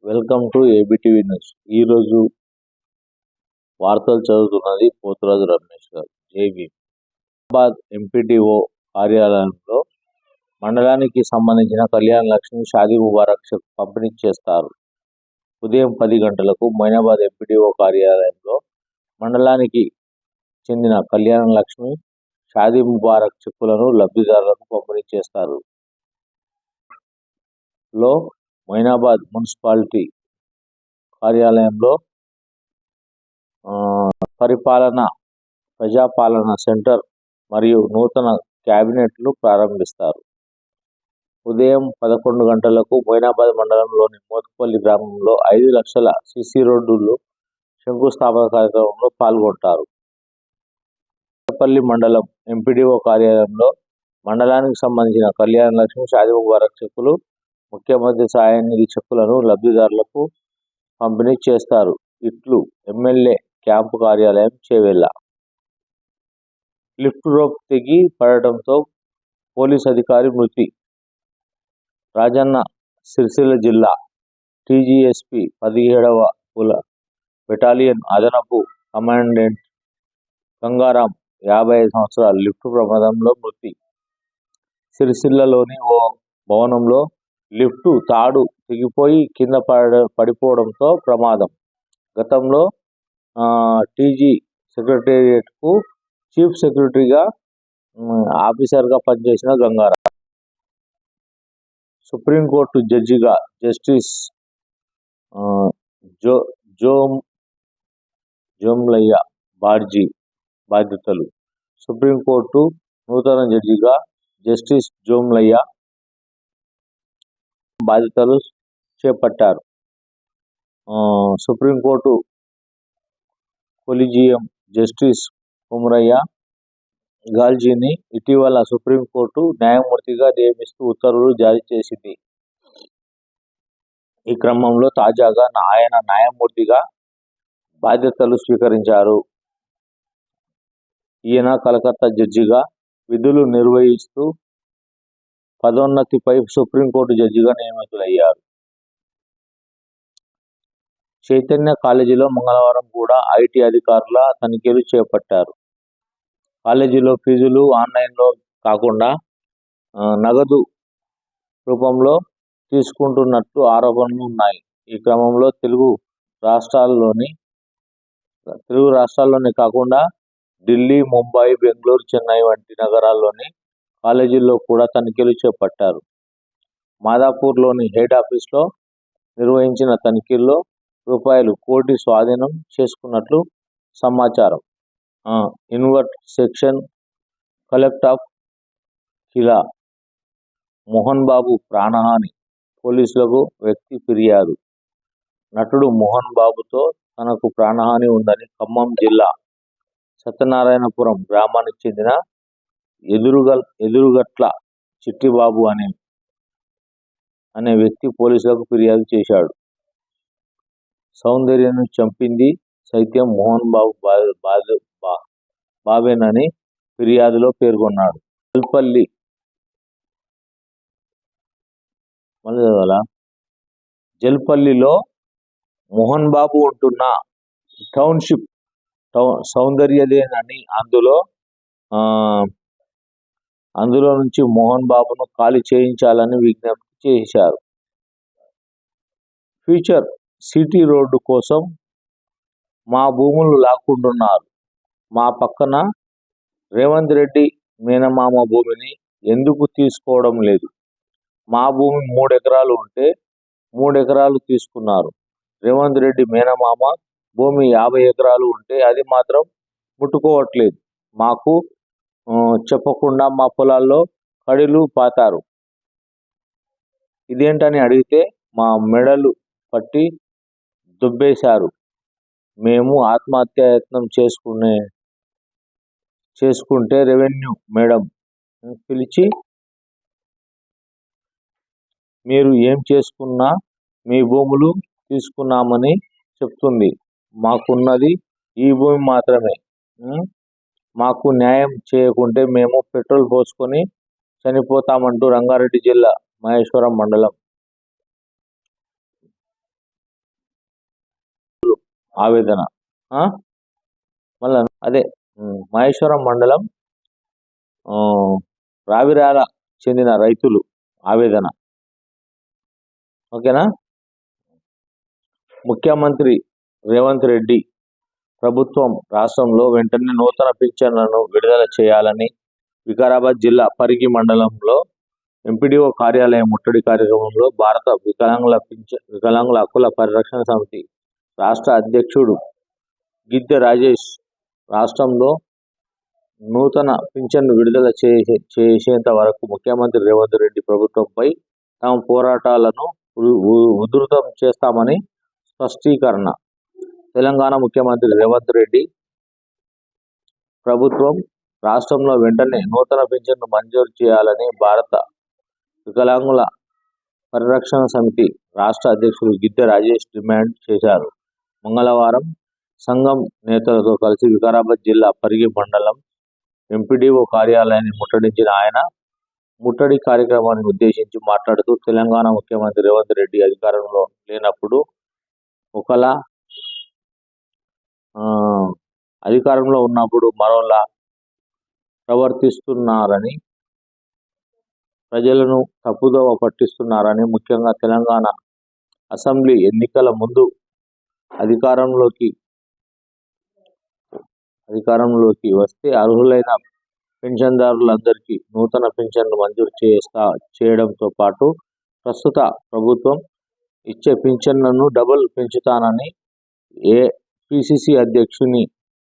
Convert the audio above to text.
Welcome to ఏబిటివి news. ఈరోజు వార్తలు చదువుతున్నది పోతురాజు రమేష్ గారు. జేబీ హైదరాబాద్ ఎంపీటీఓ కార్యాలయంలో మండలానికి సంబంధించిన కళ్యాణ లక్ష్మి షాదీ ముబారక్ చెక్ పంపిణీ చేస్తారు. ఉదయం 10 గంటలకు మొయినాబాద్ ఎంపీటీఓ కార్యాలయంలో మండలానికి చెందిన కళ్యాణ లక్ష్మి షాదీ ముబారక్ చెక్కులను లబ్ధిదారులకు పంపిణీ చేస్తారు. మొయినాబాద్ మున్సిపాలిటీ కార్యాలయంలో ప్రజాపాలన సెంటర్ మరియు నూతన క్యాబినెట్లు ప్రారంభిస్తారు. ఉదయం 11 గంటలకు మొయినాబాద్ మండలంలోని మోత్పల్లి గ్రామంలో 5 లక్షల సిసి రోడ్డులు శంకుస్థాపన కార్యక్రమంలో పాల్గొంటారు. కొత్తపల్లి మండలం ఎంపీడీఓ కార్యాలయంలో మండలానికి సంబంధించిన కళ్యాణ లక్ష్మి షాదీ ముబారక్ చెక్కులు, ముఖ్యమంత్రి సహాయ నిధి చెక్కులను లబ్ధిదారులకు పంపిణీ చేస్తారు. ఇట్లు ఎమ్మెల్యే క్యాంపు కార్యాలయం చేవెళ్ల. లిఫ్ట్ రోప్ తెగి పడటంతో పోలీస్ అధికారి మృతి. రాజన్న సిరిసిల్ల జిల్లా టీజీఎస్పీ 17వ బెటాలియన్ అదనపు కమాండెంట్ గంగారాం 55 సంవత్సరాలు లిఫ్ట్ ప్రమాదంలో మృతి. సిరిసిల్లలోని ఓ భవనంలో లిఫ్ట్ తాడు తెగిపోయి కింద పడిపోవడంతో ప్రమాదం. గతంలో టీజీ సెక్రటేరియట్కు చీఫ్ సెక్రటరీగా ఆఫీసర్గా పనిచేసిన గంగారాం సుప్రీంకోర్టు జడ్జిగా జస్టిస్ జోమ్లయ్య బార్జీ బాధ్యతలు. సుప్రీంకోర్టు నూతన జడ్జిగా జస్టిస్ జోమ్లయ్య బాధ్యతలు చేపట్టారు. సుప్రీంకోర్టు కొలీజియం జస్టిస్ కుమరయ్య గాల్జీని ఇటీవల సుప్రీంకోర్టు న్యాయమూర్తిగా నియమిస్తూ ఉత్తర్వులు జారీ చేసింది. ఈ క్రమంలో తాజాగా ఆయన న్యాయమూర్తిగా బాధ్యతలు స్వీకరించారు. ఈయన కలకత్తా జడ్జిగా విధులు నిర్వహిస్తూ పదోన్నతిపై సుప్రీంకోర్టు జడ్జిగా నియమితులయ్యారు. చైతన్య కాలేజీలో మంగళవారం కూడా ఐటీ అధికారుల తనిఖీలు చేపట్టారు. కాలేజీలో ఫీజులు ఆన్లైన్లో కాకుండా నగదు రూపంలో తీసుకుంటున్నట్లు ఆరోపణలు ఉన్నాయి. ఈ క్రమంలో తెలుగు రాష్ట్రాల్లోనే కాకుండా ఢిల్లీ, ముంబై, బెంగళూరు, చెన్నై వంటి నగరాల్లోని కాలేజీల్లో కూడా తనిఖీలు చేపట్టారు. మాదాపూర్లోని హెడ్ ఆఫీస్లో నిర్వహించిన తనిఖీల్లో రూపాయలు 1 కోటి స్వాధీనం చేసుకున్నట్లు సమాచారం. ఇన్వర్ట్ సెక్షన్ కలెక్టర్ ఆఫ్ కిలా మోహన్ బాబు ప్రాణహాని, పోలీసులకు వ్యక్తి ఫిర్యాదు. నటుడు మోహన్ బాబుతో తనకు ప్రాణహాని ఉందని ఖమ్మం జిల్లా సత్యనారాయణపురం గ్రామానికి చెందిన ఎదురుగట్ల చిట్టిబాబు అనే వ్యక్తి పోలీసులకు ఫిర్యాదు చేశాడు. సౌందర్యను చంపింది సైతం మోహన్ బాబు బాబేనని ఫిర్యాదులో పేర్కొన్నాడు. జల్పల్లిలో మోహన్ బాబు ఉంటున్న టౌన్షిప్ సౌందర్యదేనని అందులో నుంచి మోహన్ బాబును ఖాళీ చేయించాలని విజ్ఞప్తి చేశారు. ఫ్యూచర్ సిటీ రోడ్డు కోసం మా భూములు లాక్కుంటున్నారు. మా పక్కన రేవంత్ రెడ్డి మేనమామ భూమిని ఎందుకు తీసుకోవడం లేదు? మా భూమి 3 ఎకరాలు ఉంటే 3 ఎకరాలు తీసుకున్నారు. రేవంత్ రెడ్డి మేనమామ భూమి 50 ఎకరాలు ఉంటే అది మాత్రం ముట్టుకోవట్లేదు. మాకు చెప్పకుండా మా పొలాల్లో కడిలు పాతారు. ఇదేంటని అడిగితే మా మెడలు పట్టి దుబ్బేశారు. మేము ఆత్మహత్యాయత్నం చేసుకుంటే రెవెన్యూ మేడం పిలిచి మీరు ఏం చేసుకున్నా మీ భూములు తీసుకున్నామని చెప్తుంది. మాకున్నది ఈ భూమి మాత్రమే. మాకు న్యాయం చేయకుంటే మేము పెట్రోల్ పోసుకొని చనిపోతామంటూ రంగారెడ్డి జిల్లా మహేశ్వరం మండలం ఆవేదన. మళ్ళా అదే మహేశ్వరం మండలం రావిరాల చెందిన రైతులు ఆవేదన. ఓకేనా. ముఖ్యమంత్రి రేవంత్ రెడ్డి ప్రభుత్వం రాష్ట్రంలో వెంటనే నూతన పింఛన్లను విడుదల చేయాలని వికారాబాద్ జిల్లా పరిగి మండలంలో ఎంపీడీఓ కార్యాలయం ముట్టడి కార్యక్రమంలో భారత వికలాంగుల హక్కుల పరిరక్షణ సమితి రాష్ట్ర అధ్యక్షుడు గిద్దె రాజేష్ రాష్ట్రంలో నూతన పింఛన్ను విడుదల చేసేంత వరకు ముఖ్యమంత్రి రేవంత్ రెడ్డి ప్రభుత్వంపై తమ పోరాటాలను ఉధృతం చేస్తామని స్పష్టీకరణ. తెలంగాణ ముఖ్యమంత్రి రేవంత్ రెడ్డి ప్రభుత్వం రాష్ట్రంలో వెంటనే నూతన పింఛన్ను మంజూరు చేయాలని భారత వికలాంగుల పరిరక్షణ సమితి రాష్ట్ర అధ్యక్షుడు గిద్దె రాజేష్ డిమాండ్ చేశారు. మంగళవారం సంఘం నేతలతో కలిసి వికారాబాద్ జిల్లా పరిగి మండలం ఎంపీడీఓ కార్యాలయాన్ని ముట్టడించిన ఆయన ముట్టడి కార్యక్రమాన్ని ఉద్దేశించి మాట్లాడుతూ తెలంగాణ ముఖ్యమంత్రి రేవంత్ రెడ్డి అధికారంలో లేనప్పుడు ఒకలా, అధికారంలో ఉన్నప్పుడు మరోలా ప్రవర్తిస్తున్నారని, ప్రజలను తప్పుదోవ పట్టిస్తున్నారని, ముఖ్యంగా తెలంగాణ అసెంబ్లీ ఎన్నికల ముందు అధికారంలోకి వస్తే అర్హులైన పెన్షన్దారులందరికీ నూతన పింఛన్లు మంజూరు చేయడంతో పాటు ప్రస్తుత ప్రభుత్వం ఇచ్చే పింఛన్లను డబుల్ పెంచుతానని పిసిసి అధ్యక్షుని